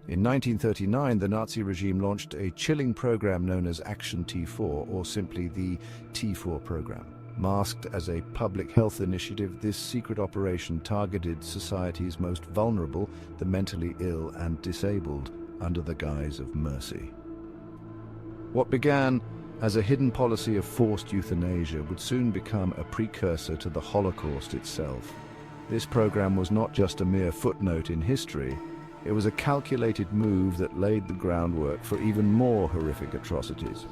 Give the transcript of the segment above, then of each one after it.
In 1939, the Nazi regime launched a chilling program known as Action T4, or simply the T4 program. Masked as a public health initiative, this secret operation targeted society's most vulnerable, the mentally ill and disabled, under the guise of mercy. What began as a hidden policy of forced euthanasia would soon become a precursor to the Holocaust itself. This program was not just a mere footnote in history. It was a calculated move that laid the groundwork for even more horrific atrocities.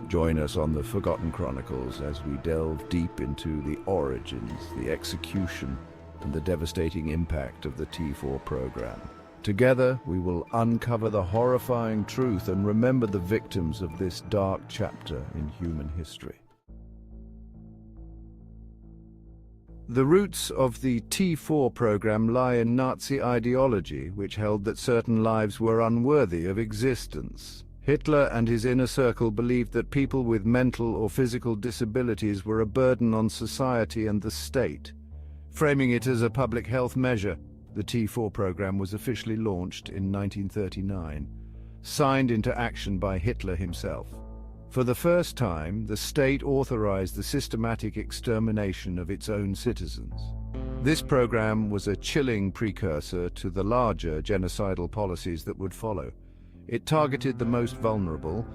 Join us on the Forgotten Chronicles as we delve deep into the origins, the execution, and the devastating impact of the T4 program. Together, we will uncover the horrifying truth and remember the victims of this dark chapter in human history. The roots of the T4 program lie in Nazi ideology, which held that certain lives were unworthy of existence. Hitler and his inner circle believed that people with mental or physical disabilities were a burden on society and the state. Framing it as a public health measure, the T4 program was officially launched in 1939, signed into action by Hitler himself. For the first time, the state authorized the systematic extermination of its own citizens. This program was a chilling precursor to the larger genocidal policies that would follow. It targeted the most vulnerable,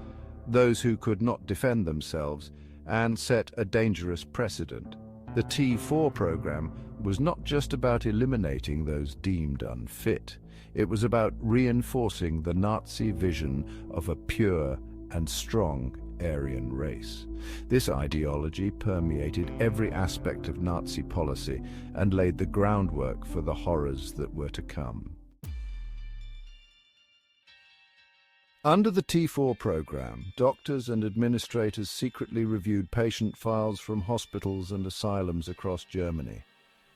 those who could not defend themselves, and set a dangerous precedent. The T4 program was not just about eliminating those deemed unfit. It was about reinforcing the Nazi vision of a pure and strong Aryan race. This ideology permeated every aspect of Nazi policy and laid the groundwork for the horrors that were to come. Under the T4 program, doctors and administrators secretly reviewed patient files from hospitals and asylums across Germany.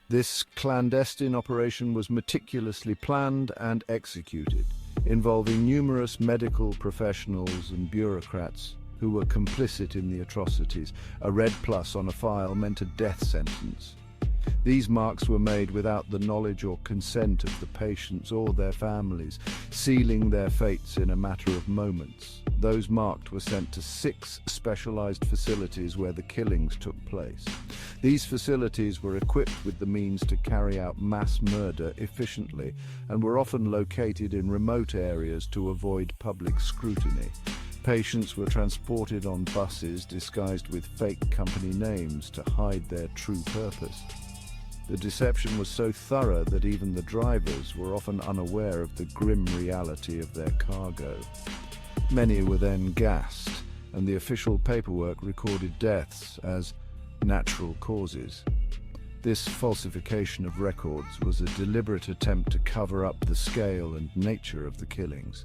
This clandestine operation was meticulously planned and executed, involving numerous medical professionals and bureaucrats who were complicit in the atrocities. A red plus on a file meant a death sentence. These marks were made without the knowledge or consent of the patients or their families, sealing their fates in a matter of moments. Those marked were sent to 6 specialized facilities where the killings took place. These facilities were equipped with the means to carry out mass murder efficiently and were often located in remote areas to avoid public scrutiny. Patients were transported on buses disguised with fake company names to hide their true purpose. The deception was so thorough that even the drivers were often unaware of the grim reality of their cargo. Many were then gassed, and the official paperwork recorded deaths as natural causes. This falsification of records was a deliberate attempt to cover up the scale and nature of the killings.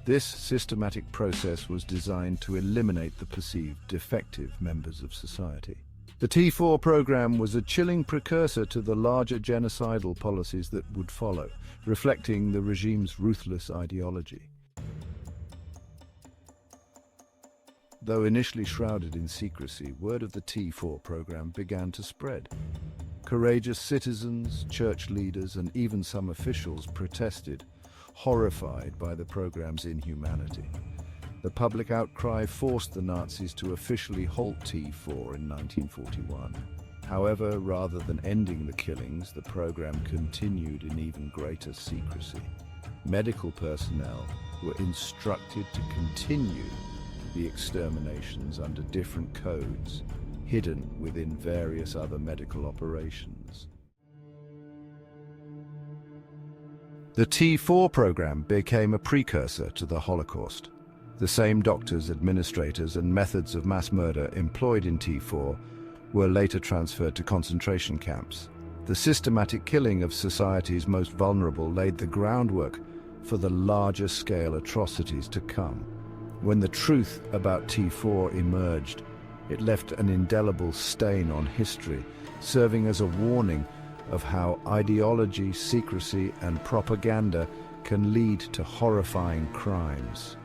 This systematic process was designed to eliminate the perceived defective members of society. The T4 program was a chilling precursor to the larger genocidal policies that would follow, reflecting the regime's ruthless ideology. Though initially shrouded in secrecy, word of the T4 program began to spread. Courageous citizens, church leaders, and even some officials protested, horrified by the program's inhumanity. The public outcry forced the Nazis to officially halt T4 in 1941. However, rather than ending the killings, the program continued in even greater secrecy. Medical personnel were instructed to continue the exterminations under different codes, hidden within various other medical operations. The T4 program became a precursor to the Holocaust. The same doctors, administrators, and methods of mass murder employed in T4 were later transferred to concentration camps. The systematic killing of society's most vulnerable laid the groundwork for the larger-scale atrocities to come. When the truth about T4 emerged, it left an indelible stain on history, serving as a warning of how ideology, secrecy, and propaganda can lead to horrifying crimes.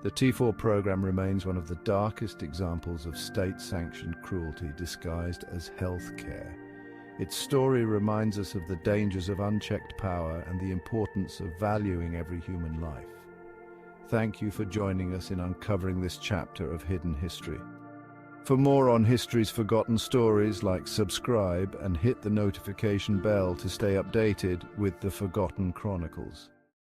The T4 program remains one of the darkest examples of state-sanctioned cruelty disguised as health care. Its story reminds us of the dangers of unchecked power and the importance of valuing every human life. Thank you for joining us in uncovering this chapter of hidden history. For more on history's forgotten stories, subscribe and hit the notification bell to stay updated with the Forgotten Chronicles.